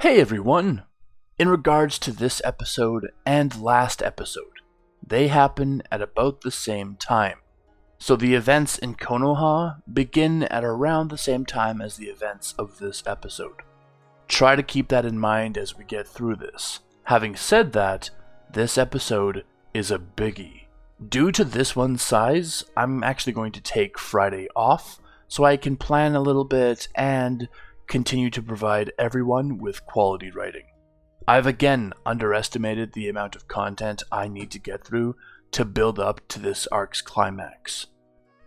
Hey everyone! In regards to this episode and last episode, they happen at about the same time. So the events in Konoha begin at around the same time as the events of this episode. Try to keep that in mind as we get through this. Having said that, this episode is a biggie. Due to this one's size, I'm actually going to take Friday off so I can plan a little bit and continue to provide everyone with quality writing. I've again underestimated the amount of content I need to get through to build up to this arc's climax.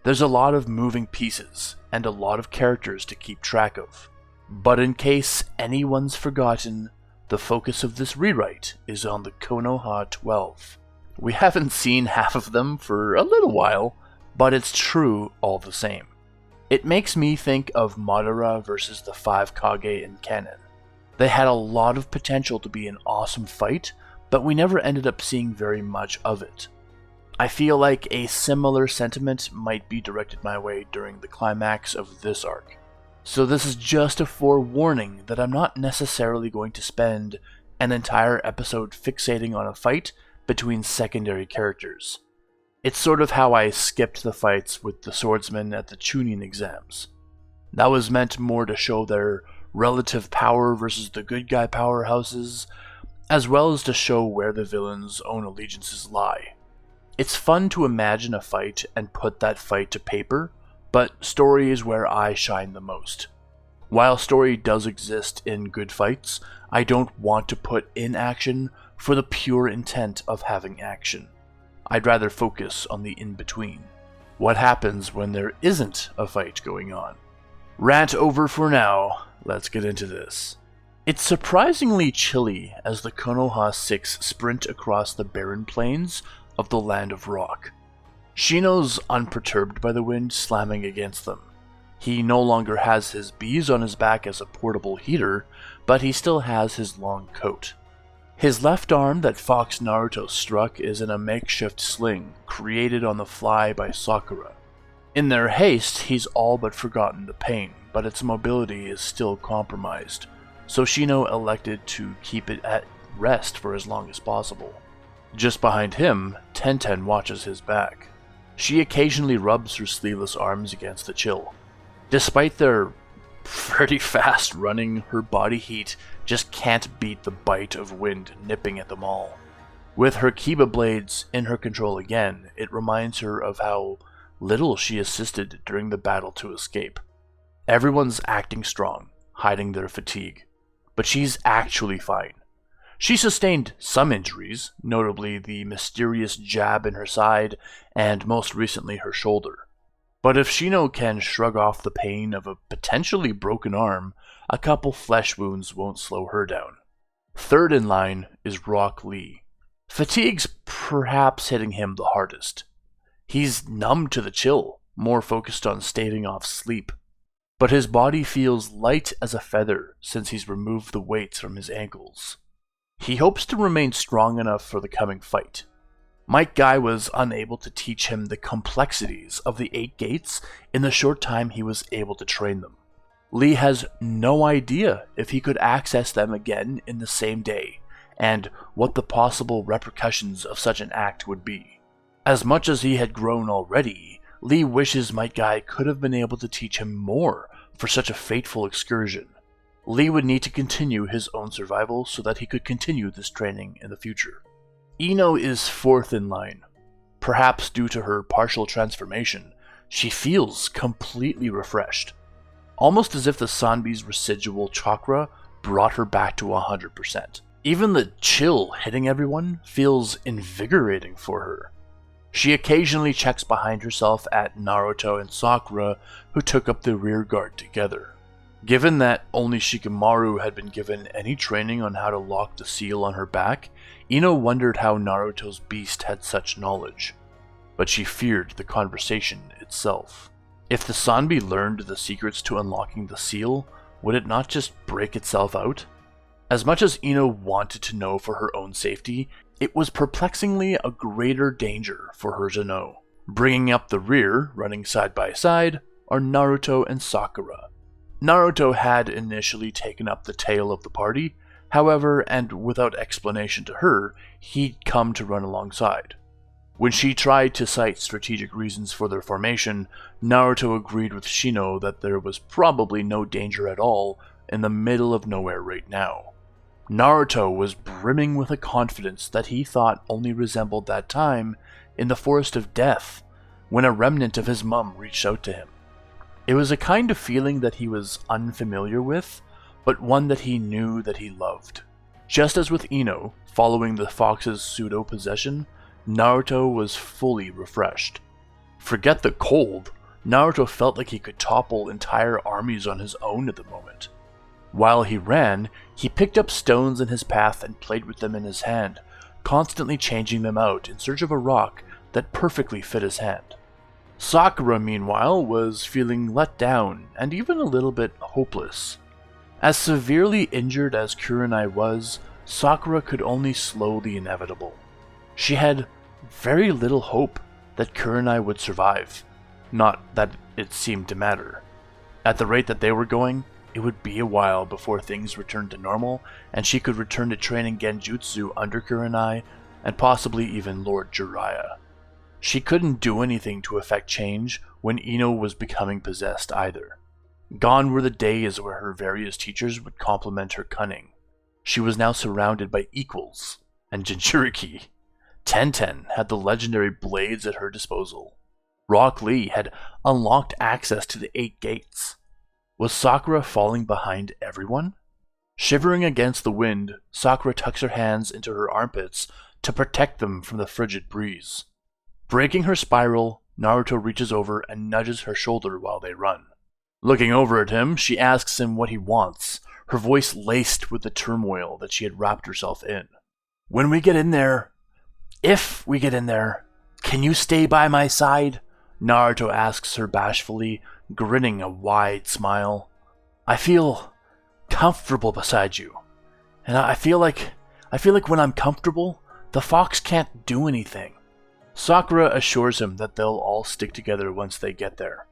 There's a lot of moving pieces and a lot of characters to keep track of. But in case anyone's forgotten, the focus of this rewrite is on the Konoha 12. We haven't seen half of them for a little while, but it's true all the same. It makes me think of Madara versus the 5 Kage in canon. They had a lot of potential to be an awesome fight, but we never ended up seeing very much of it. I feel like a similar sentiment might be directed my way during the climax of this arc. So this is just a forewarning that I'm not necessarily going to spend an entire episode fixating on a fight between secondary characters. It's sort of how I skipped the fights with the swordsmen at the Chunin exams. That was meant more to show their relative power versus the good guy powerhouses, as well as to show where the villain's own allegiances lie. It's fun to imagine a fight and put that fight to paper, but story is where I shine the most. While story does exist in good fights, I don't want to put in action for the pure intent of having action. I'd rather focus on the in-between. What happens when there isn't a fight going on? Rant over for now, let's get into this. It's surprisingly chilly as the Konoha 6 sprint across the barren plains of the Land of Rock. Shino's unperturbed by the wind slamming against them. He no longer has his bees on his back as a portable heater, but he still has his long coat. His left arm that Fox Naruto struck is in a makeshift sling created on the fly by Sakura. In their haste, he's all but forgotten the pain, but its mobility is still compromised, so Shino elected to keep it at rest for as long as possible. Just behind him, Tenten watches his back. She occasionally rubs her sleeveless arms against the chill. Despite their pretty fast running, her body heat just can't beat the bite of wind nipping at them all. With her Kiba blades in her control again, it reminds her of how little she assisted during the battle to escape. Everyone's acting strong, hiding their fatigue, but she's actually fine. She sustained some injuries, notably the mysterious jab in her side and most recently her shoulder. But if Shino can shrug off the pain of a potentially broken arm, a couple flesh wounds won't slow her down. Third in line is Rock Lee. Fatigue's perhaps hitting him the hardest. He's numb to the chill, more focused on staving off sleep. But his body feels light as a feather since he's removed the weights from his ankles. He hopes to remain strong enough for the coming fight. Might Guy was unable to teach him the complexities of the 8 gates in the short time he was able to train them. Lee has no idea if he could access them again in the same day, and what the possible repercussions of such an act would be. As much as he had grown already, Lee wishes Might Guy could have been able to teach him more for such a fateful excursion. Lee would need to continue his own survival so that he could continue this training in the future. Ino is fourth in line. Perhaps due to her partial transformation, she feels completely refreshed. Almost as if the Sanbi's residual chakra brought her back to 100%. Even the chill hitting everyone feels invigorating for her. She occasionally checks behind herself at Naruto and Sakura, who took up the rear guard together. Given that only Shikamaru had been given any training on how to lock the seal on her back, Ino wondered how Naruto's beast had such knowledge. But she feared the conversation itself. If the Sanbi learned the secrets to unlocking the seal, would it not just break itself out? As much as Ino wanted to know for her own safety, it was perplexingly a greater danger for her to know. Bringing up the rear, running side by side, are Naruto and Sakura. Naruto had initially taken up the tail of the party, however, and without explanation to her, he'd come to run alongside. When she tried to cite strategic reasons for their formation, Naruto agreed with Shino that there was probably no danger at all in the middle of nowhere right now. Naruto was brimming with a confidence that he thought only resembled that time in the Forest of Death, when a remnant of his mum reached out to him. It was a kind of feeling that he was unfamiliar with, but one that he knew that he loved. Just as with Ino, following the fox's pseudo-possession, Naruto was fully refreshed. Forget the cold, Naruto felt like he could topple entire armies on his own at the moment. While he ran, he picked up stones in his path and played with them in his hand, constantly changing them out in search of a rock that perfectly fit his hand. Sakura, meanwhile, was feeling let down and even a little bit hopeless. As severely injured as Kurenai was, Sakura could only slow the inevitable. She had very little hope that Kurenai would survive, not that it seemed to matter. At the rate that they were going, it would be a while before things returned to normal, and she could return to training Genjutsu under Kurenai, and possibly even Lord Jiraiya. She couldn't do anything to affect change when Ino was becoming possessed either. Gone were the days where her various teachers would compliment her cunning. She was now surrounded by equals, and Jinchuriki. Tenten had the legendary blades at her disposal. Rock Lee had unlocked access to the 8 gates. Was Sakura falling behind everyone? Shivering against the wind, Sakura tucks her hands into her armpits to protect them from the frigid breeze. Breaking her spiral, Naruto reaches over and nudges her shoulder while they run. Looking over at him, she asks him what he wants, her voice laced with the turmoil that she had wrapped herself in. If we get in there, can you stay by my side? Naruto asks her bashfully, grinning a wide smile. I feel comfortable beside you. And I feel like when I'm comfortable, the fox can't do anything. Sakura assures him that they'll all stick together once they get there.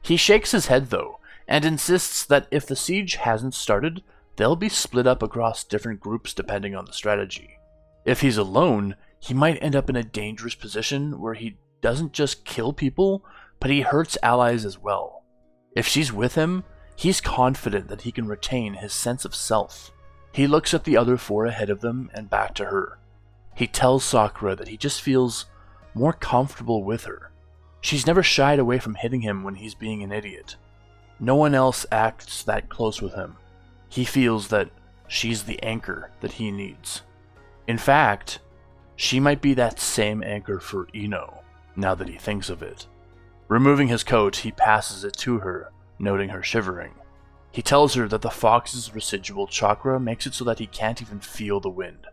He shakes his head though, and insists that if the siege hasn't started, they'll be split up across different groups depending on the strategy. If he's alone, he might end up in a dangerous position where he doesn't just kill people, but he hurts allies as well. If she's with him, he's confident that he can retain his sense of self. He looks at the other 4 ahead of them and back to her. He tells Sakura that he just feels more comfortable with her. She's never shied away from hitting him when he's being an idiot. No one else acts that close with him. He feels that she's the anchor that he needs. In fact, she might be that same anchor for Ino, now that he thinks of it. Removing his coat, he passes it to her, noting her shivering. He tells her that the fox's residual chakra makes it so that he can't even feel the wind.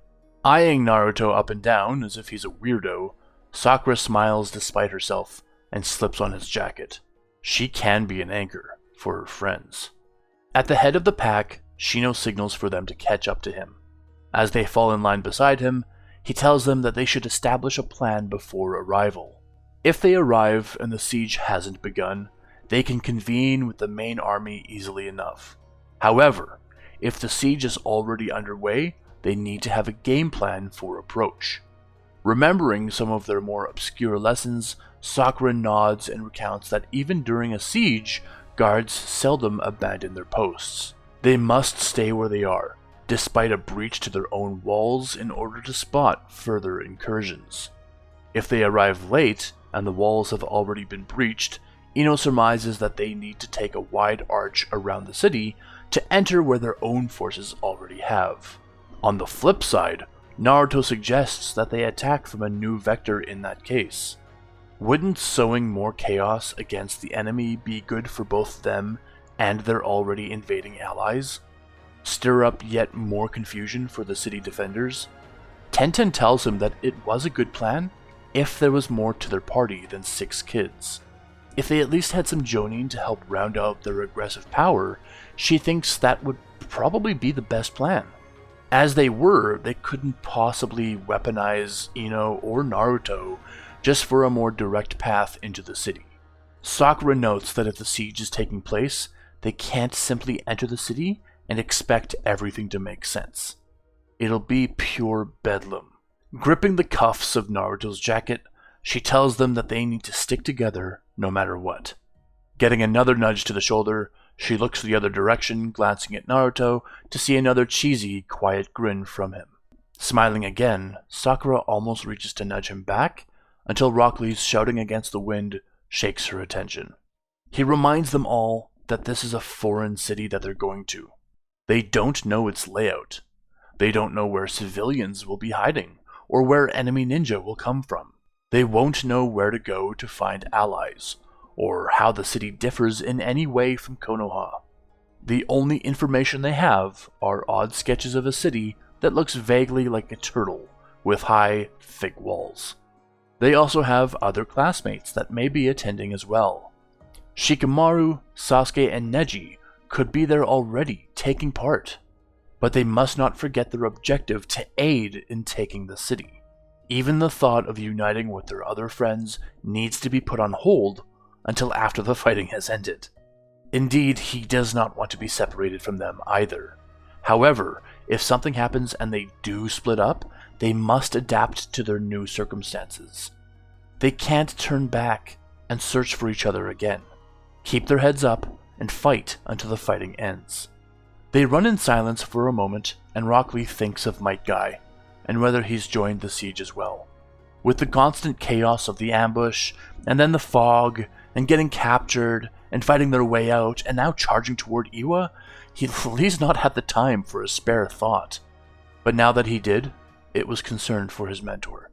Eyeing Naruto up and down as if he's a weirdo, Sakura smiles despite herself and slips on his jacket. She can be an anchor for her friends. At the head of the pack, Shino signals for them to catch up to him. As they fall in line beside him, he tells them that they should establish a plan before arrival. If they arrive and the siege hasn't begun, they can convene with the main army easily enough. However, if the siege is already underway, they need to have a game plan for approach. Remembering some of their more obscure lessons, Sakura nods and recounts that even during a siege, guards seldom abandon their posts. They must stay where they are, despite a breach to their own walls in order to spot further incursions. If they arrive late, and the walls have already been breached, Ino surmises that they need to take a wide arch around the city to enter where their own forces already have. On the flip side, Naruto suggests that they attack from a new vector in that case. Wouldn't sowing more chaos against the enemy be good for both them and their already invading allies? Stir up yet more confusion for the city defenders? Tenten tells him that it was a good plan if there was more to their party than 6 kids. If they at least had some Jonin to help round out their aggressive power, she thinks that would probably be the best plan. As they were, they couldn't possibly weaponize Ino or Naruto just for a more direct path into the city. Sakura notes that if the siege is taking place, they can't simply enter the city and expect everything to make sense. It'll be pure bedlam. Gripping the cuffs of Naruto's jacket, she tells them that they need to stick together no matter what. Getting another nudge to the shoulder, she looks the other direction, glancing at Naruto to see another cheesy, quiet grin from him. Smiling again, Sakura almost reaches to nudge him back until Rock Lee's shouting against the wind shakes her attention. He reminds them all that this is a foreign city that they're going to. They don't know its layout. They don't know where civilians will be hiding or where enemy ninja will come from. They won't know where to go to find allies or how the city differs in any way from Konoha. The only information they have are odd sketches of a city that looks vaguely like a turtle with high, thick walls. They also have other classmates that may be attending as well. Shikamaru, Sasuke, and Neji could be there already, taking part. But they must not forget their objective to aid in taking the city. Even the thought of uniting with their other friends needs to be put on hold until after the fighting has ended. Indeed, he does not want to be separated from them either. However, if something happens and they do split up, they must adapt to their new circumstances. They can't turn back and search for each other again. Keep their heads up and fight until the fighting ends. They run in silence for a moment, and Rock Lee thinks of Might Guy, and whether he's joined the siege as well. With the constant chaos of the ambush, and then the fog, and getting captured, and fighting their way out, and now charging toward Iwa, he's not had the time for a spare thought. But now that he did, it was concern for his mentor.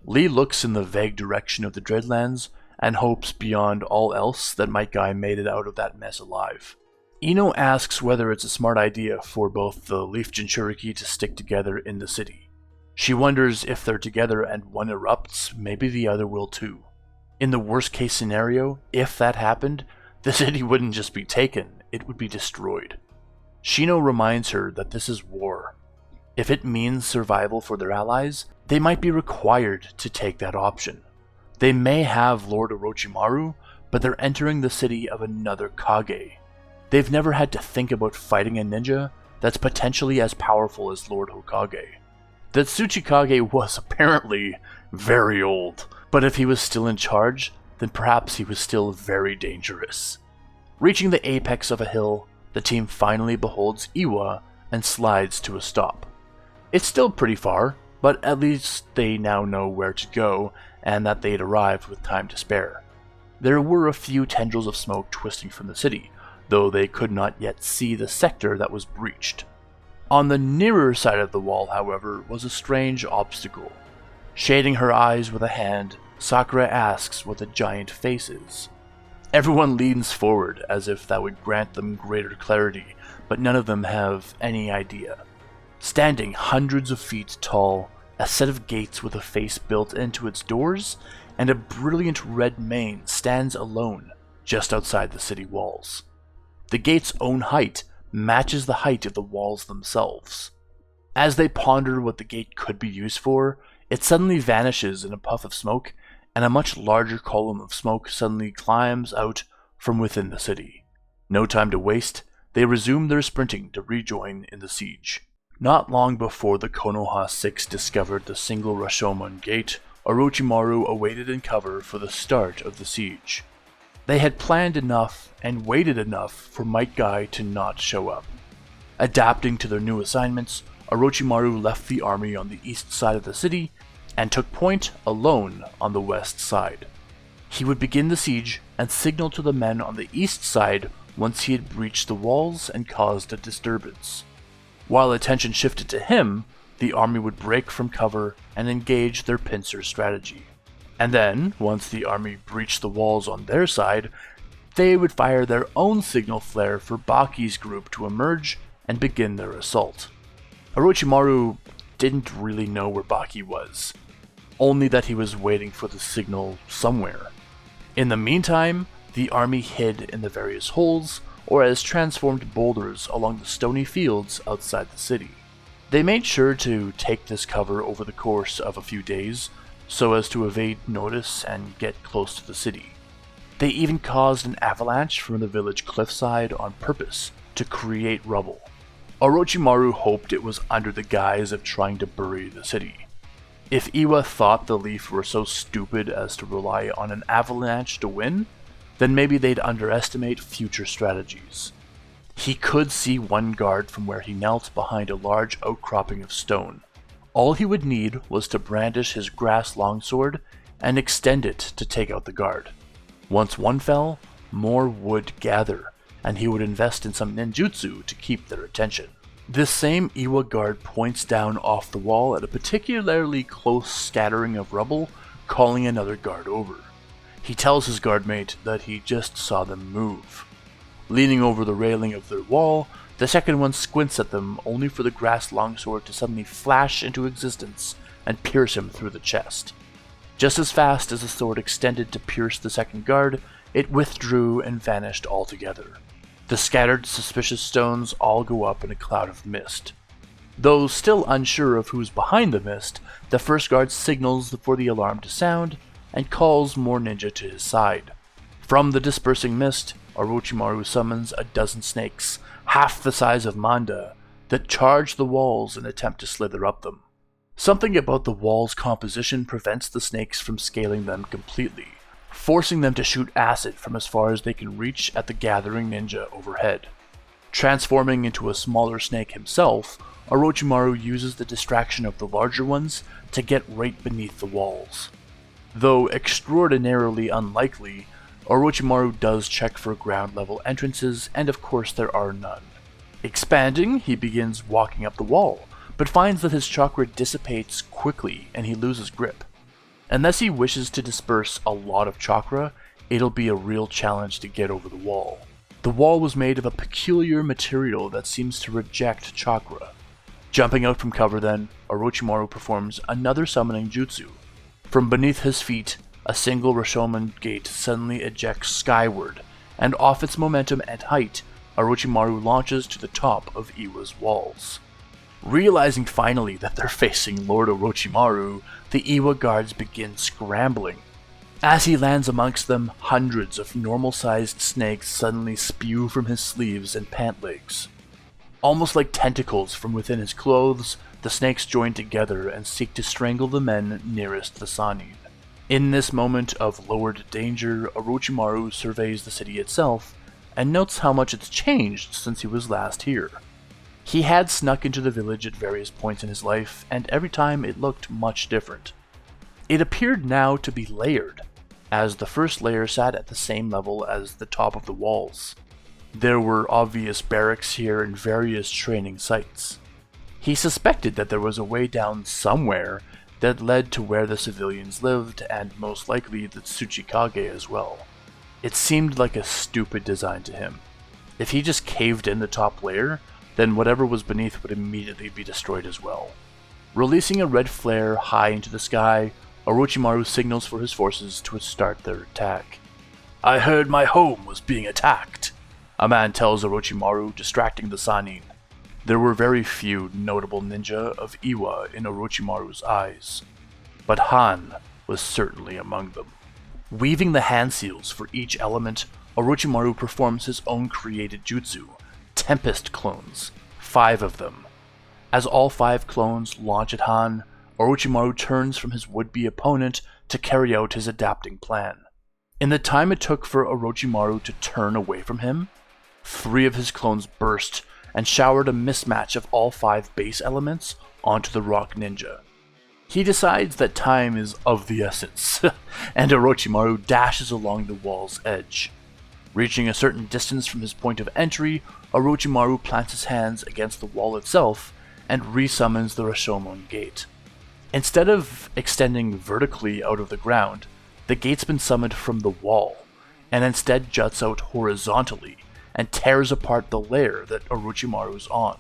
Lee looks in the vague direction of the Dreadlands, and hopes beyond all else that Might Guy made it out of that mess alive. Ino asks whether it's a smart idea for both the Leaf Jinchuriki to stick together in the city. She wonders if they're together and one erupts, maybe the other will too. In the worst case scenario, if that happened, the city wouldn't just be taken, it would be destroyed. Shino reminds her that this is war. If it means survival for their allies, they might be required to take that option. They may have Lord Orochimaru, but they're entering the city of another Kage. They've never had to think about fighting a ninja that's potentially as powerful as Lord Hokage. That Tsuchikage was apparently very old, but if he was still in charge, then perhaps he was still very dangerous. Reaching the apex of a hill, the team finally beholds Iwa and slides to a stop. It's still pretty far, but at least they now know where to go and that they'd arrived with time to spare. There were a few tendrils of smoke twisting from the city, though they could not yet see the sector that was breached. On the nearer side of the wall, however, was a strange obstacle. Shading her eyes with a hand, Sakura asks what the giant face is. Everyone leans forward as if that would grant them greater clarity, but none of them have any idea. Standing hundreds of feet tall, a set of gates with a face built into its doors, and a brilliant red mane stands alone just outside the city walls. The gate's own height matches the height of the walls themselves. As they ponder what the gate could be used for, it suddenly vanishes in a puff of smoke, and a much larger column of smoke suddenly climbs out from within the city. No time to waste, they resume their sprinting to rejoin in the siege. Not long before the Konoha 6 discovered the single Rashomon gate, Orochimaru awaited in cover for the start of the siege. They had planned enough and waited enough for Might Guy to not show up. Adapting to their new assignments, Orochimaru left the army on the east side of the city and took point alone on the west side. He would begin the siege and signal to the men on the east side once he had breached the walls and caused a disturbance. While attention shifted to him, the army would break from cover and engage their pincer strategy. And then, once the army breached the walls on their side, they would fire their own signal flare for Baki's group to emerge and begin their assault. Orochimaru didn't really know where Baki was, only that he was waiting for the signal somewhere. In the meantime, the army hid in the various holes or as transformed boulders along the stony fields outside the city. They made sure to take this cover over the course of a few days so as to evade notice and get close to the city. They even caused an avalanche from the village cliffside on purpose to create rubble. Orochimaru hoped it was under the guise of trying to bury the city. If Iwa thought the Leaf were so stupid as to rely on an avalanche to win, then maybe they'd underestimate future strategies. He could see one guard from where he knelt behind a large outcropping of stone. All he would need was to brandish his grass longsword and extend it to take out the guard. Once one fell, more would gather, and he would invest in some ninjutsu to keep their attention. This same Iwa guard points down off the wall at a particularly close scattering of rubble, calling another guard over. He tells his guardmate that he just saw them move. Leaning over the railing of their wall, the second one squints at them only for the grass longsword to suddenly flash into existence and pierce him through the chest. Just as fast as the sword extended to pierce the second guard, it withdrew and vanished altogether. The scattered, suspicious stones all go up in a cloud of mist. Though still unsure of who's behind the mist, the first guard signals for the alarm to sound and calls more ninja to his side. From the dispersing mist, Orochimaru summons a dozen snakes, half the size of Manda, that charge the walls and attempt to slither up them. Something about the wall's composition prevents the snakes from scaling them completely, forcing them to shoot acid from as far as they can reach at the gathering ninja overhead. Transforming into a smaller snake himself, Orochimaru uses the distraction of the larger ones to get right beneath the walls. Though extraordinarily unlikely, Orochimaru does check for ground level entrances, and of course there are none. Expanding, he begins walking up the wall, but finds that his chakra dissipates quickly and he loses grip. Unless he wishes to disperse a lot of chakra, it'll be a real challenge to get over the wall. The wall was made of a peculiar material that seems to reject chakra. Jumping out from cover then, Orochimaru performs another summoning jutsu. From beneath his feet, a single Rashomon gate suddenly ejects skyward, and off its momentum and height, Orochimaru launches to the top of Iwa's walls. Realizing finally that they're facing Lord Orochimaru, the Iwa guards begin scrambling. As he lands amongst them, hundreds of normal-sized snakes suddenly spew from his sleeves and pant legs. Almost like tentacles from within his clothes, the snakes join together and seek to strangle the men nearest the Sannin. In this moment of lowered danger, Orochimaru surveys the city itself and notes how much it's changed since he was last here. He had snuck into the village at various points in his life, and every time it looked much different. It appeared now to be layered, as the first layer sat at the same level as the top of the walls. There were obvious barracks here and various training sites. He suspected that there was a way down somewhere that led to where the civilians lived, and most likely the Tsuchikage as well. It seemed like a stupid design to him. If he just caved in the top layer, then whatever was beneath would immediately be destroyed as well. Releasing a red flare high into the sky, Orochimaru signals for his forces to start their attack. "I heard my home was being attacked," a man tells Orochimaru, distracting the Sannin. There were very few notable ninja of Iwa in Orochimaru's eyes, but Han was certainly among them. Weaving the hand seals for each element, Orochimaru performs his own created jutsu, Tempest clones, 5 of them. As all 5 clones launch at Han, Orochimaru turns from his would-be opponent to carry out his adapting plan. In the time it took for Orochimaru to turn away from him, 3 of his clones burst and showered a mismatch of all 5 base elements onto the rock ninja. He decides that time is of the essence, and Orochimaru dashes along the wall's edge. Reaching a certain distance from his point of entry, Orochimaru plants his hands against the wall itself and resummons the Rashomon gate. Instead of extending vertically out of the ground, the gate's been summoned from the wall, and instead juts out horizontally and tears apart the layer that Orochimaru's on.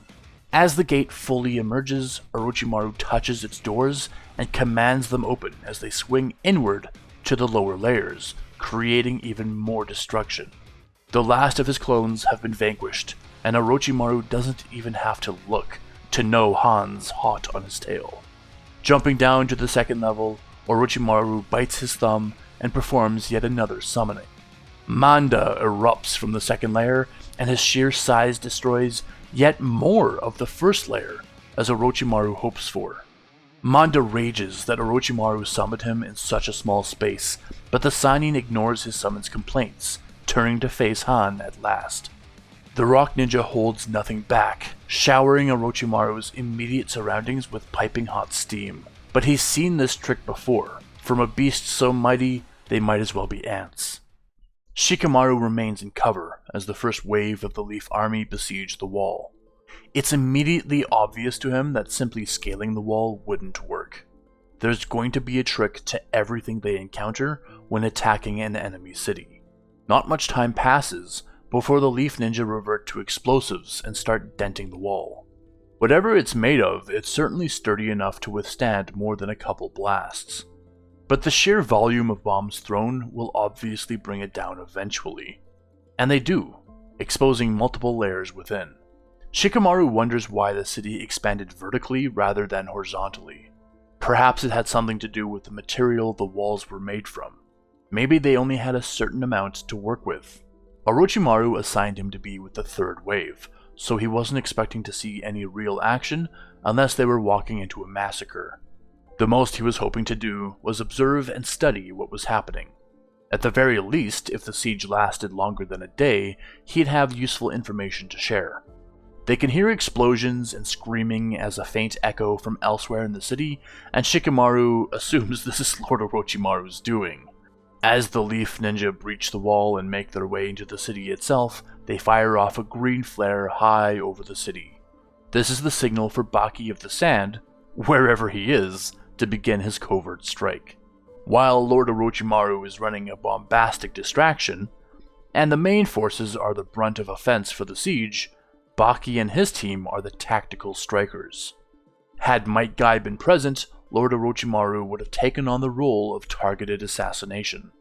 As the gate fully emerges, Orochimaru touches its doors and commands them open as they swing inward to the lower layers, creating even more destruction. The last of his clones have been vanquished, and Orochimaru doesn't even have to look to know Han's hot on his tail. Jumping down to the second level, Orochimaru bites his thumb and performs yet another summoning. Manda erupts from the second layer, and his sheer size destroys yet more of the first layer, as Orochimaru hopes for. Manda rages that Orochimaru summoned him in such a small space, but the Sannin ignores his summon's complaints, turning to face Han at last. The Rock Ninja holds nothing back, showering Orochimaru's immediate surroundings with piping hot steam. But he's seen this trick before. From a beast so mighty, they might as well be ants. Shikamaru remains in cover as the first wave of the Leaf Army besiege the wall. It's immediately obvious to him that simply scaling the wall wouldn't work. There's going to be a trick to everything they encounter when attacking an enemy city. Not much time passes before the Leaf Ninja revert to explosives and start denting the wall. Whatever it's made of, it's certainly sturdy enough to withstand more than a couple blasts. But the sheer volume of bombs thrown will obviously bring it down eventually. And they do, exposing multiple layers within. Shikamaru wonders why the city expanded vertically rather than horizontally. Perhaps it had something to do with the material the walls were made from. Maybe they only had a certain amount to work with. Orochimaru assigned him to be with the third wave, so he wasn't expecting to see any real action unless they were walking into a massacre. The most he was hoping to do was observe and study what was happening. At the very least, if the siege lasted longer than a day, he'd have useful information to share. They can hear explosions and screaming as a faint echo from elsewhere in the city, and Shikamaru assumes this is Lord Orochimaru's doing. As the Leaf Ninja breach the wall and make their way into the city itself, they fire off a green flare high over the city. This is the signal for Baki of the Sand, wherever he is, to begin his covert strike. While Lord Orochimaru is running a bombastic distraction, and the main forces are the brunt of offense for the siege, Baki and his team are the tactical strikers. Had Might Guy been present, Lord Orochimaru would have taken on the role of targeted assassination.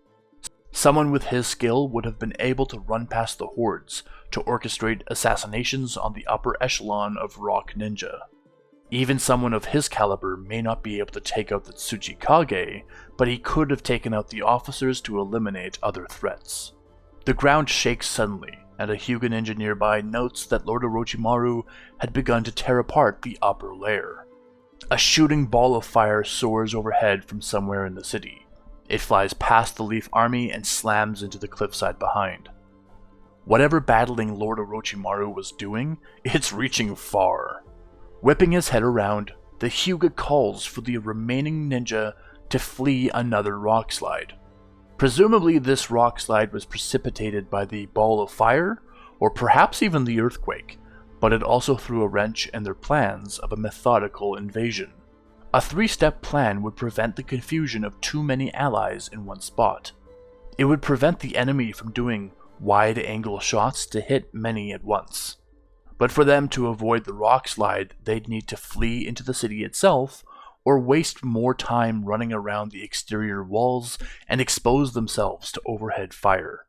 Someone with his skill would have been able to run past the hordes to orchestrate assassinations on the upper echelon of Rock Ninja. Even someone of his caliber may not be able to take out the Tsuchikage, but he could have taken out the officers to eliminate other threats. The ground shakes suddenly, and a Hyuga ninja nearby notes that Lord Orochimaru had begun to tear apart the upper layer. A shooting ball of fire soars overhead from somewhere in the city. It flies past the Leaf Army and slams into the cliffside behind. Whatever battling Lord Orochimaru was doing, it's reaching far. Whipping his head around, the Hyuga calls for the remaining ninja to flee another rock slide. Presumably this rock slide was precipitated by the ball of fire, or perhaps even the earthquake, but it also threw a wrench in their plans of a methodical invasion. A three-step plan would prevent the confusion of too many allies in one spot. It would prevent the enemy from doing wide-angle shots to hit many at once. But for them to avoid the rock slide, they'd need to flee into the city itself, or waste more time running around the exterior walls and expose themselves to overhead fire.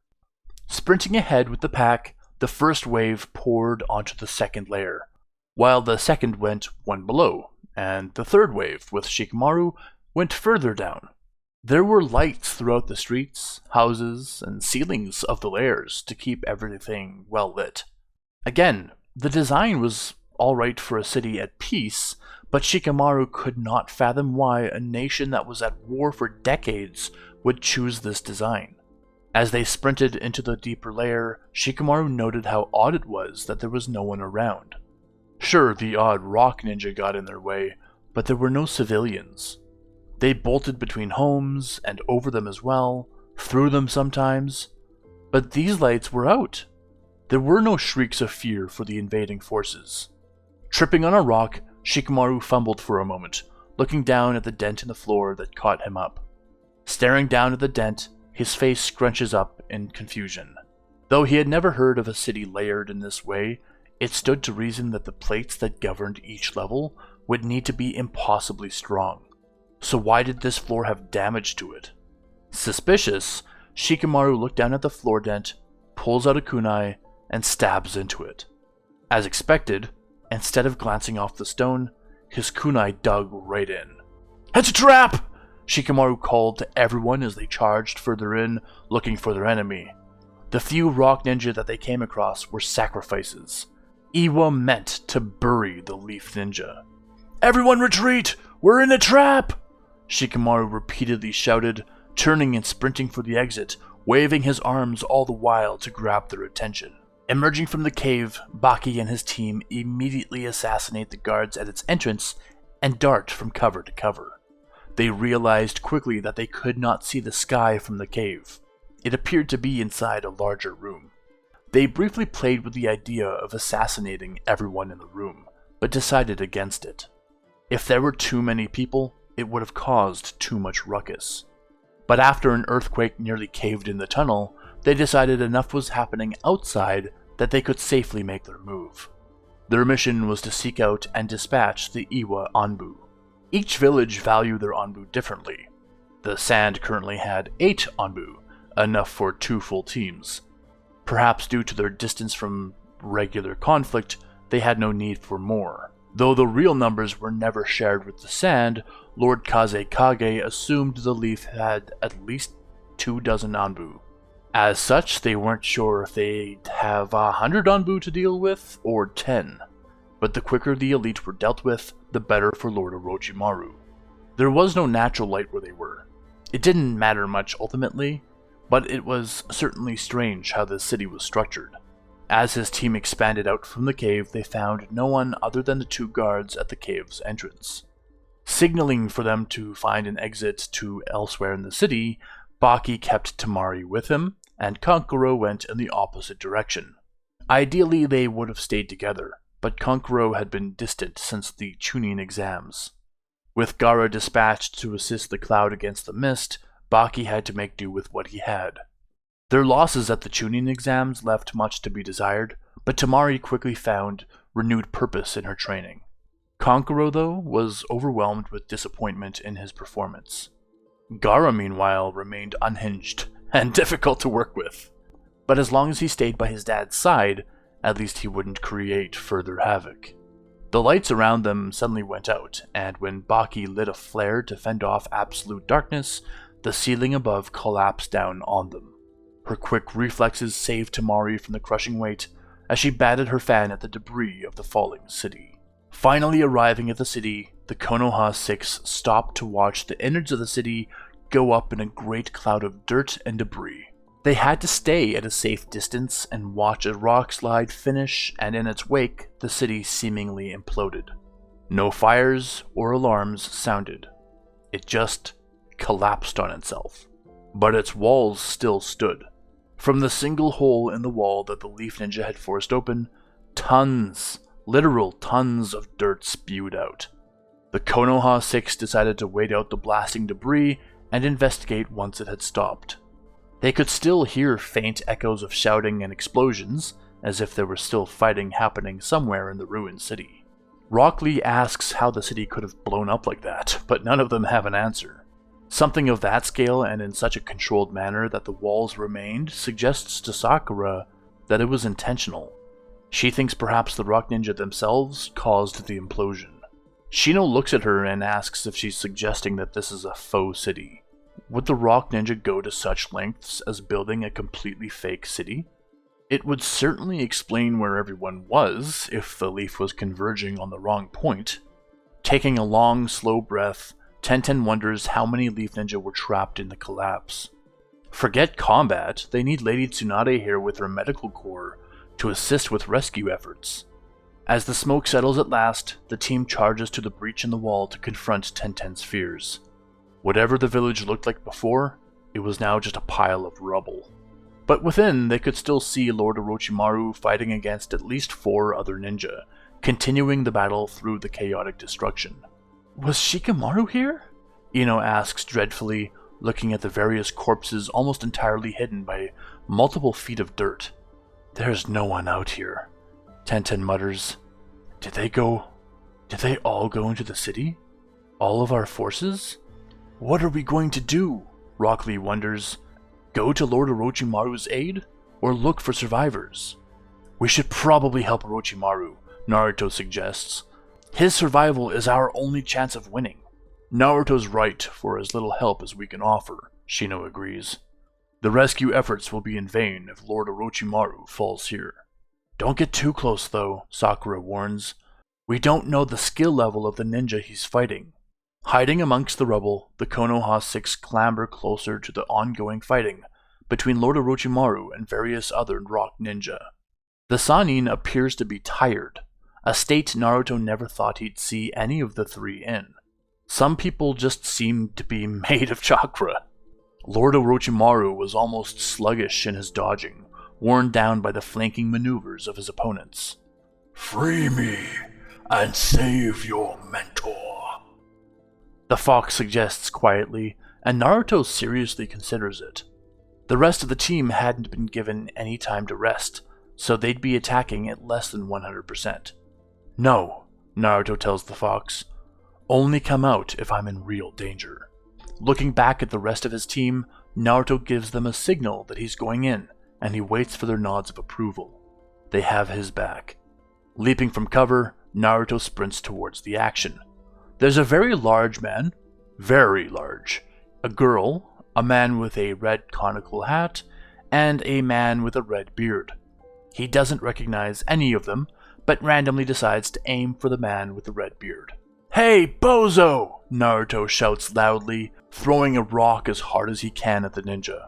Sprinting ahead with the pack, the first wave poured onto the second layer, while the second went one below, and the third wave, with Shikamaru, went further down. There were lights throughout the streets, houses, and ceilings of the layers to keep everything well lit. Again, the design was alright for a city at peace, but Shikamaru could not fathom why a nation that was at war for decades would choose this design. As they sprinted into the deeper layer, Shikamaru noted how odd it was that there was no one around. Sure, the odd rock ninja got in their way, but there were no civilians. They bolted between homes, and over them as well, through them sometimes, but these lights were out. There were no shrieks of fear for the invading forces. Tripping on a rock, Shikamaru fumbled for a moment, looking down at the dent in the floor that caught him up. Staring down at the dent, his face scrunches up in confusion. Though he had never heard of a city layered in this way, it stood to reason that the plates that governed each level would need to be impossibly strong. So why did this floor have damage to it? Suspicious, Shikamaru looked down at the floor dent, pulls out a kunai, and stabs into it. As expected, instead of glancing off the stone, his kunai dug right in. "It's a trap!" Shikamaru called to everyone as they charged further in, looking for their enemy. The few rock ninja that they came across were sacrifices. Iwa meant to bury the leaf ninja. "Everyone retreat! We're in a trap!" Shikamaru repeatedly shouted, turning and sprinting for the exit, waving his arms all the while to grab their attention. Emerging from the cave, Baki and his team immediately assassinate the guards at its entrance and dart from cover to cover. They realized quickly that they could not see the sky from the cave. It appeared to be inside a larger room. They briefly played with the idea of assassinating everyone in the room, but decided against it. If there were too many people, it would have caused too much ruckus. But after an earthquake nearly caved in the tunnel, they decided enough was happening outside that they could safely make their move. Their mission was to seek out and dispatch the Iwa Anbu. Each village valued their Anbu differently. The Sand currently had 8 Anbu, enough for 2 full teams. Perhaps due to their distance from regular conflict, they had no need for more. Though the real numbers were never shared with the Sand, Lord Kazekage assumed the Leaf had at least 24 Anbu. As such, they weren't sure if they'd have 100 Anbu to deal with, or 10. But the quicker the elite were dealt with, the better for Lord Orochimaru. There was no natural light where they were. It didn't matter much ultimately, but it was certainly strange how the city was structured. As his team expanded out from the cave, they found no one other than the 2 guards at the cave's entrance. Signaling for them to find an exit to elsewhere in the city, Baki kept Temari with him, and Kankuro went in the opposite direction. Ideally, they would have stayed together, but Kankuro had been distant since the Chunin exams. With Gaara dispatched to assist the cloud against the mist, Baki had to make do with what he had. Their losses at the Chunin exams left much to be desired, but Temari quickly found renewed purpose in her training. Kankuro, though, was overwhelmed with disappointment in his performance. Gaara, meanwhile, remained unhinged and difficult to work with. But as long as he stayed by his dad's side, at least he wouldn't create further havoc. The lights around them suddenly went out, and when Baki lit a flare to fend off absolute darkness, the ceiling above collapsed down on them. Her quick reflexes saved Temari from the crushing weight as she batted her fan at the debris of the falling city. Finally arriving at the city, the Konoha 6 stopped to watch the innards of the city go up in a great cloud of dirt and debris. They had to stay at a safe distance and watch a rock slide finish, and in its wake, the city seemingly imploded. No fires or alarms sounded. It just collapsed on itself. But its walls still stood. From the single hole in the wall that the Leaf Ninja had forced open, tons, literal tons of dirt spewed out. The Konoha 6 decided to wait out the blasting debris and investigate once it had stopped. They could still hear faint echoes of shouting and explosions, as if there was still fighting happening somewhere in the ruined city. Rock Lee asks how the city could have blown up like that, but none of them have an answer. Something of that scale and in such a controlled manner that the walls remained suggests to Sakura that it was intentional. She thinks perhaps the Rock Ninja themselves caused the implosion. Shino looks at her and asks if she's suggesting that this is a faux city. Would the Rock Ninja go to such lengths as building a completely fake city? It would certainly explain where everyone was if the leaf was converging on the wrong point. Taking a long, slow breath, Tenten wonders how many Leaf Ninja were trapped in the collapse. Forget combat, they need Lady Tsunade here with her medical corps to assist with rescue efforts. As the smoke settles at last, the team charges to the breach in the wall to confront Tenten's fears. Whatever the village looked like before, it was now just a pile of rubble. But within, they could still see Lord Orochimaru fighting against at least 4 other ninja, continuing the battle through the chaotic destruction. Was Shikamaru here? Ino asks dreadfully, looking at the various corpses almost entirely hidden by multiple feet of dirt. There's no one out here, Tenten mutters. Did they all go into the city? All of our forces? What are we going to do? Rock Lee wonders. Go to Lord Orochimaru's aid? Or look for survivors? We should probably help Orochimaru, Naruto suggests. His survival is our only chance of winning. Naruto's right for as little help as we can offer, Shino agrees. The rescue efforts will be in vain if Lord Orochimaru falls here. Don't get too close though, Sakura warns. We don't know the skill level of the ninja he's fighting. Hiding amongst the rubble, the Konoha 6 clamber closer to the ongoing fighting between Lord Orochimaru and various other rock ninja. The Sannin appears to be tired, a state Naruto never thought he'd see any of the three in. Some people just seemed to be made of chakra. Lord Orochimaru was almost sluggish in his dodging, worn down by the flanking maneuvers of his opponents. Free me and save your mentor, the fox suggests quietly, and Naruto seriously considers it. The rest of the team hadn't been given any time to rest, so they'd be attacking at less than 100%. No, Naruto tells the fox. Only come out if I'm in real danger. Looking back at the rest of his team, Naruto gives them a signal that he's going in, and he waits for their nods of approval. They have his back. Leaping from cover, Naruto sprints towards the action. There's a very large man, very large, a girl, a man with a red conical hat, and a man with a red beard. He doesn't recognize any of them, but randomly decides to aim for the man with the red beard. Hey, bozo! Naruto shouts loudly, throwing a rock as hard as he can at the ninja.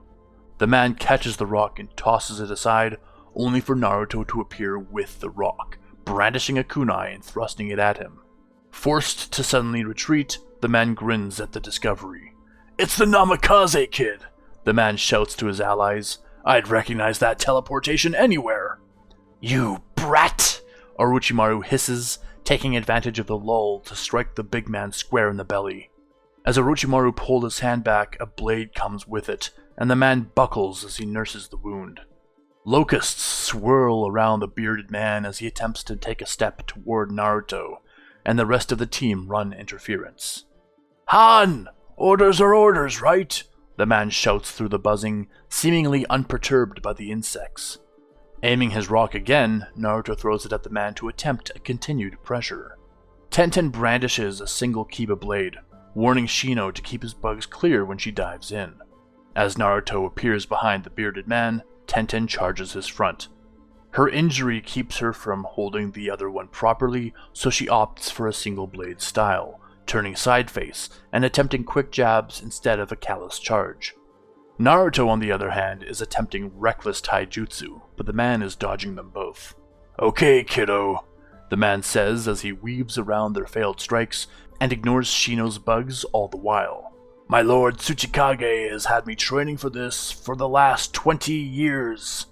The man catches the rock and tosses it aside, only for Naruto to appear with the rock, brandishing a kunai and thrusting it at him. Forced to suddenly retreat, the man grins at the discovery. It's the Namikaze kid! The man shouts to his allies. I'd recognize that teleportation anywhere! You brat! Orochimaru hisses, taking advantage of the lull to strike the big man square in the belly. As Orochimaru pulled his hand back, a blade comes with it, and the man buckles as he nurses the wound. Locusts swirl around the bearded man as he attempts to take a step toward Naruto, and the rest of the team run interference. Han! Orders are orders, right? The man shouts through the buzzing, seemingly unperturbed by the insects. Aiming his rock again, Naruto throws it at the man to attempt a continued pressure. Tenten brandishes a single Kiba blade, warning Shino to keep his bugs clear when she dives in. As Naruto appears behind the bearded man, Tenten charges his front. Her injury keeps her from holding the other one properly, so she opts for a single blade style, turning side-face and attempting quick jabs instead of a callous charge. Naruto, on the other hand, is attempting reckless taijutsu, but the man is dodging them both. Okay, kiddo, the man says as he weaves around their failed strikes and ignores Shino's bugs all the while. My lord Tsuchikage has had me training for this for the last 20 years.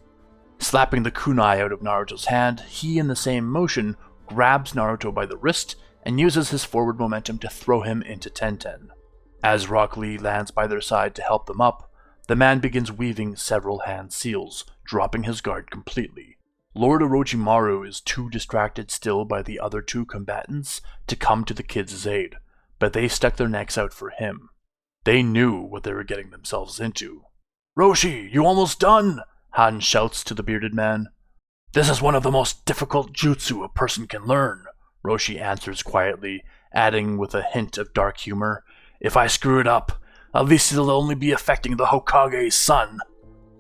Slapping the kunai out of Naruto's hand, he in the same motion grabs Naruto by the wrist and uses his forward momentum to throw him into Tenten. As Rock Lee lands by their side to help them up, the man begins weaving several hand seals, dropping his guard completely. Lord Orochimaru is too distracted still by the other two combatants to come to the kids' aid, but they stuck their necks out for him. They knew what they were getting themselves into. Roshi, you almost done? Han shouts to the bearded man. This is one of the most difficult jutsu a person can learn, Roshi answers quietly, adding with a hint of dark humor, if I screw it up, at least it'll only be affecting the Hokage's son.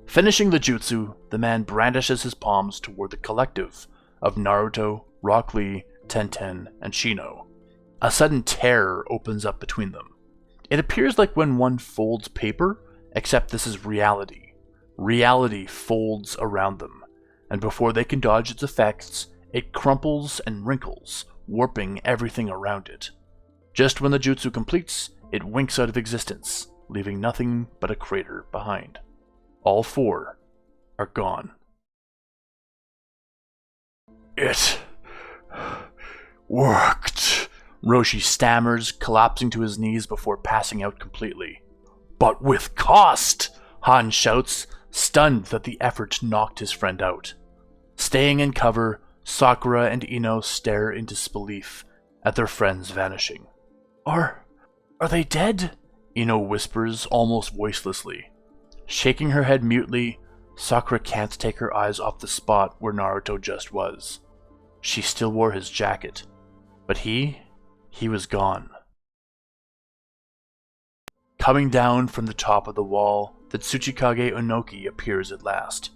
Finishing the jutsu, the man brandishes his palms toward the collective of Naruto, Rock Lee, Tenten, and Shino. A sudden terror opens up between them. It appears like when one folds paper, except this is reality. Reality folds around them, and before they can dodge its effects, it crumples and wrinkles, warping everything around it. Just when the jutsu completes, it winks out of existence, leaving nothing but a crater behind. All four are gone. It worked, Roshi stammers, collapsing to his knees before passing out completely. But with cost, Han shouts, stunned that the effort knocked his friend out. Staying in cover, Sakura and Ino stare in disbelief at their friends vanishing. Are they dead? Ino whispers almost voicelessly. Shaking her head mutely, Sakura can't take her eyes off the spot where Naruto just was. She still wore his jacket, but he was gone. Coming down from the top of the wall, that Tsuchikage Onoki appears at last.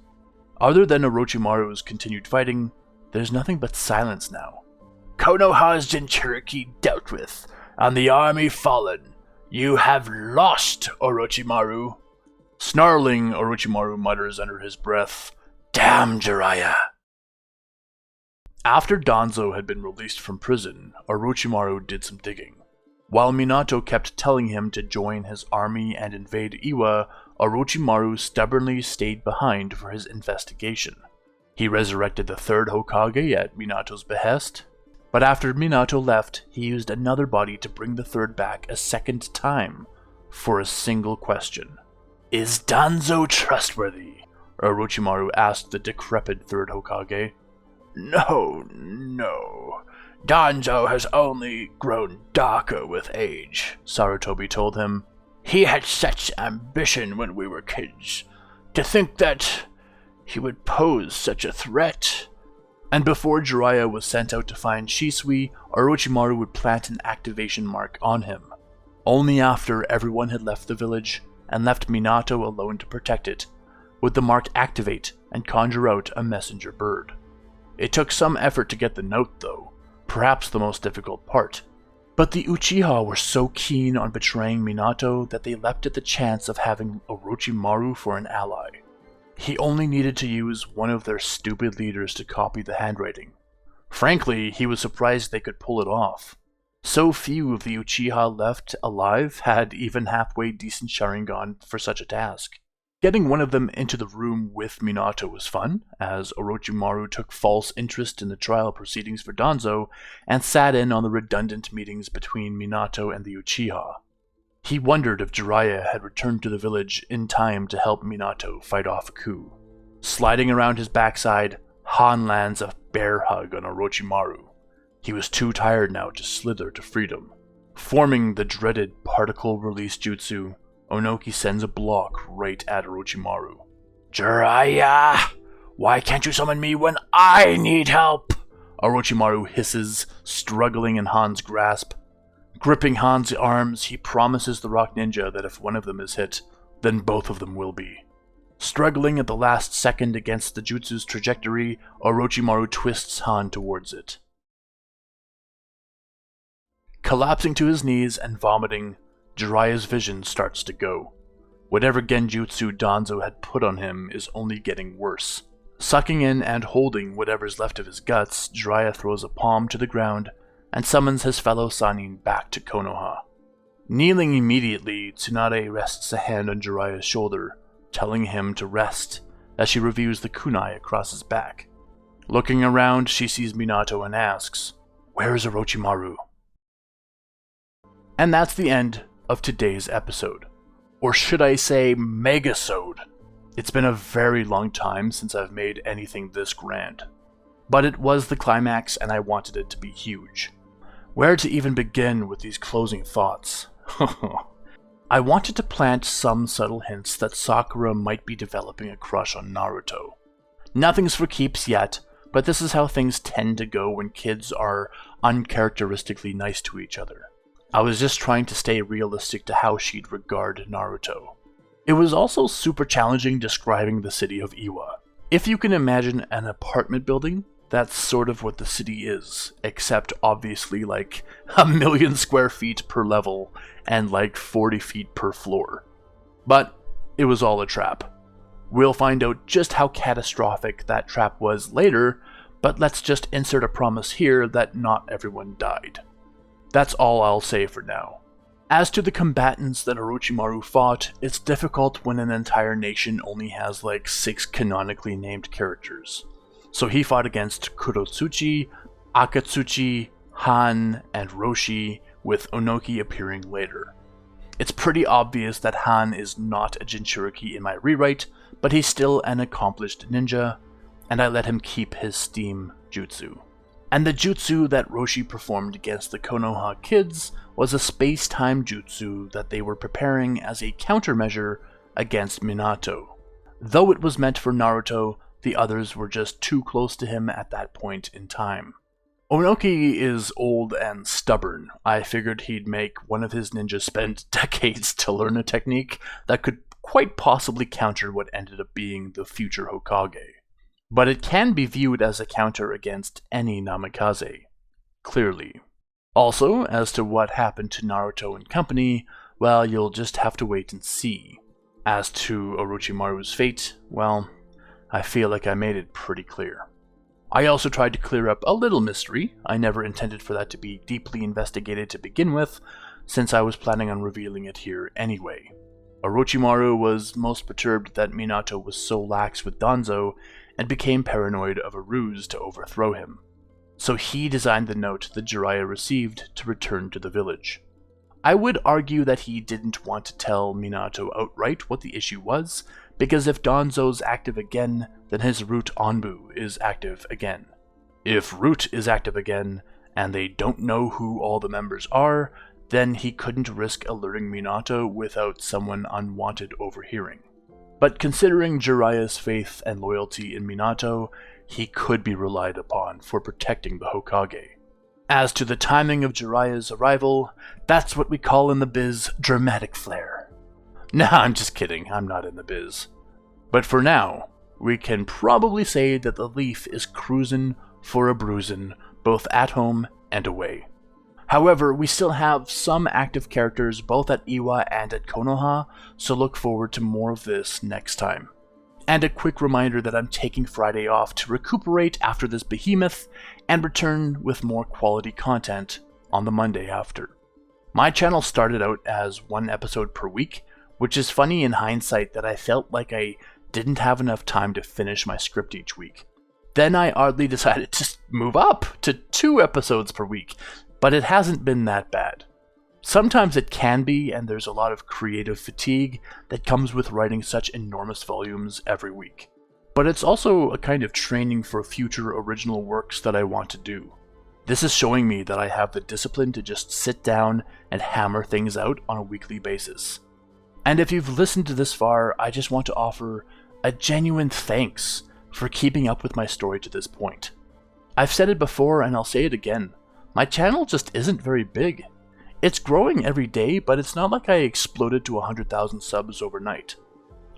Other than Orochimaru's continued fighting, there's nothing but silence now. Konoha's Jinchuriki dealt with, and the army fallen. You have lost, Orochimaru. Snarling, Orochimaru mutters under his breath, Damn Jiraiya. After Danzo had been released from prison, Orochimaru did some digging. While Minato kept telling him to join his army and invade Iwa, Orochimaru stubbornly stayed behind for his investigation. He resurrected the third Hokage at Minato's behest, but after Minato left, he used another body to bring the third back a second time for a single question. Is Danzo trustworthy? Orochimaru asked the decrepit third Hokage. No. Danzo has only grown darker with age, Sarutobi told him. He had such ambition when we were kids. To think that he would pose such a threat. And before Jiraiya was sent out to find Shisui, Orochimaru would plant an activation mark on him. Only after everyone had left the village and left Minato alone to protect it, would the mark activate and conjure out a messenger bird. It took some effort to get the note though, perhaps the most difficult part. But the Uchiha were so keen on betraying Minato that they leapt at the chance of having Orochimaru for an ally. He only needed to use one of their stupid leaders to copy the handwriting. Frankly, he was surprised they could pull it off. So few of the Uchiha left alive had even halfway decent Sharingan for such a task. Getting one of them into the room with Minato was fun, as Orochimaru took false interest in the trial proceedings for Danzo and sat in on the redundant meetings between Minato and the Uchiha. He wondered if Jiraiya had returned to the village in time to help Minato fight off a coup. Sliding around his backside, Han lands a bear hug on Orochimaru. He was too tired now to slither to freedom. Forming the dreaded particle release jutsu, Onoki sends a block right at Orochimaru. Jiraiya! Why can't you summon me when I need help? Orochimaru hisses, struggling in Han's grasp. Gripping Han's arms, he promises the Rock Ninja that if one of them is hit, then both of them will be. Struggling at the last second against the jutsu's trajectory, Orochimaru twists Han towards it. Collapsing to his knees and vomiting, Jiraiya's vision starts to go. Whatever genjutsu Danzo had put on him is only getting worse. Sucking in and holding whatever's left of his guts, Jiraiya throws a palm to the ground and summons his fellow Sannin back to Konoha. Kneeling immediately, Tsunade rests a hand on Jiraiya's shoulder, telling him to rest as she reviews the kunai across his back. Looking around, she sees Minato and asks, "Where is Orochimaru?" And that's the end of today's episode. Or should I say, megasode. It's been a very long time since I've made anything this grand. But it was the climax and I wanted it to be huge. Where to even begin with these closing thoughts? I wanted to plant some subtle hints that Sakura might be developing a crush on Naruto. Nothing's for keeps yet, but this is how things tend to go when kids are uncharacteristically nice to each other. I was just trying to stay realistic to how she'd regard Naruto. It was also super challenging describing the city of Iwa. If you can imagine an apartment building, that's sort of what the city is, except obviously like 1,000,000 square feet per level and like 40 feet per floor. But it was all a trap. We'll find out just how catastrophic that trap was later, but let's just insert a promise here that not everyone died. That's all I'll say for now. As to the combatants that Orochimaru fought, it's difficult when an entire nation only has like 6 canonically named characters. So he fought against Kurotsuchi, Akatsuchi, Han, and Roshi, with Onoki appearing later. It's pretty obvious that Han is not a Jinchuriki in my rewrite, but he's still an accomplished ninja, and I let him keep his steam jutsu. And the jutsu that Roshi performed against the Konoha kids was a space-time jutsu that they were preparing as a countermeasure against Minato. Though it was meant for Naruto, the others were just too close to him at that point in time. Onoki is old and stubborn. I figured he'd make one of his ninjas spend decades to learn a technique that could quite possibly counter what ended up being the future Hokage. But it can be viewed as a counter against any Namikaze, clearly. Also, as to what happened to Naruto and company, well, you'll just have to wait and see. As to Orochimaru's fate, well, I feel like I made it pretty clear. I also tried to clear up a little mystery. I never intended for that to be deeply investigated to begin with, since I was planning on revealing it here anyway. Orochimaru was most perturbed that Minato was so lax with Danzo and became paranoid of a ruse to overthrow him. So he designed the note that Jiraiya received to return to the village. I would argue that he didn't want to tell Minato outright what the issue was, because if Danzo's active again, then his root Anbu is active again. If Root is active again, and they don't know who all the members are, then he couldn't risk alerting Minato without someone unwanted overhearing. But considering Jiraiya's faith and loyalty in Minato, he could be relied upon for protecting the Hokage. As to the timing of Jiraiya's arrival, that's what we call in the biz dramatic flair. Nah, I'm just kidding, I'm not in the biz. But for now, we can probably say that the Leaf is cruising for a bruisin', both at home and away. However, we still have some active characters both at Iwa and at Konoha, so look forward to more of this next time. And a quick reminder that I'm taking Friday off to recuperate after this behemoth and return with more quality content on the Monday after. My channel started out as 1 episode per week, which is funny in hindsight that I felt like I didn't have enough time to finish my script each week. Then I oddly decided to move up to 2 episodes per week, but it hasn't been that bad. Sometimes it can be, and there's a lot of creative fatigue that comes with writing such enormous volumes every week. But it's also a kind of training for future original works that I want to do. This is showing me that I have the discipline to just sit down and hammer things out on a weekly basis. And if you've listened to this far, I just want to offer a genuine thanks for keeping up with my story to this point. I've said it before and I'll say it again. My channel just isn't very big. It's growing every day, but it's not like I exploded to 100,000 subs overnight.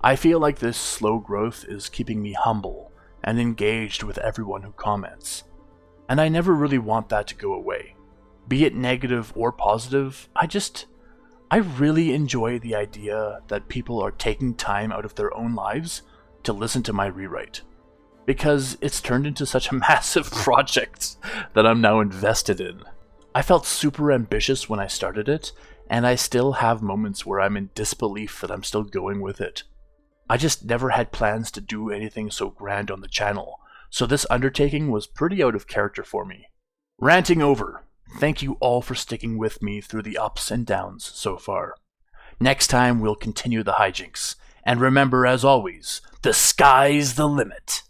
I feel like this slow growth is keeping me humble and engaged with everyone who comments. And I never really want that to go away. Be it negative or positive, I really enjoy the idea that people are taking time out of their own lives to listen to my rewrite. Because it's turned into such a massive project that I'm now invested in. I felt super ambitious when I started it, and I still have moments where I'm in disbelief that I'm still going with it. I just never had plans to do anything so grand on the channel, so this undertaking was pretty out of character for me. Ranting over. Thank you all for sticking with me through the ups and downs so far. Next time we'll continue the hijinks, and remember as always, the sky's the limit.